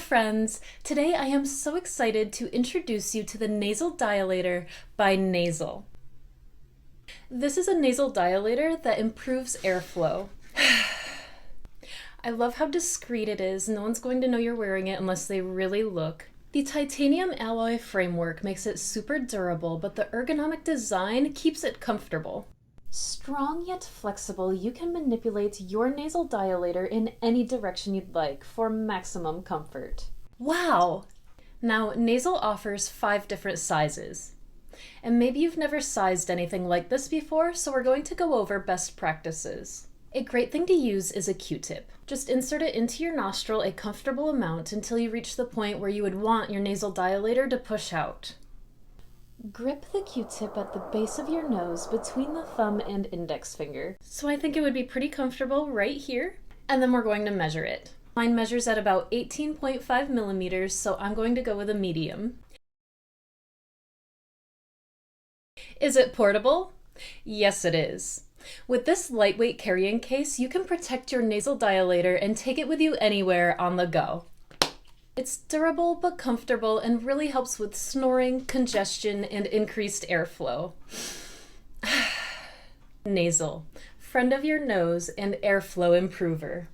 friends! Today I am so excited to introduce you to the nasal dilator by Gnasal. This is a nasal dilator that improves airflow. I love how discreet it is. No one's going to know you're wearing it unless they really look. The titanium alloy framework makes it super durable, but the ergonomic design keeps it comfortable. Strong yet flexible, you can manipulate your nasal dilator in any direction you'd like for maximum comfort. Wow! Now, Gnasal offers 5 different sizes. And maybe you've never sized anything like this before, so we're going to go over best practices. A great thing to use is a Q-tip. Just insert it into your nostril a comfortable amount until you reach the point where you would want your nasal dilator to push out. Grip the Q-tip at the base of your nose between the thumb and index finger. So I think it would be pretty comfortable right here. And then we're going to measure it. Mine measures at about 18.5 millimeters, so I'm going to go with a medium. Is it portable? Yes, it is. With this lightweight carrying case, you can protect your nasal dilator and take it with you anywhere on the go. It's durable but comfortable and really helps with snoring, congestion, and increased airflow. Gnasal, friend of your nose and airflow improver.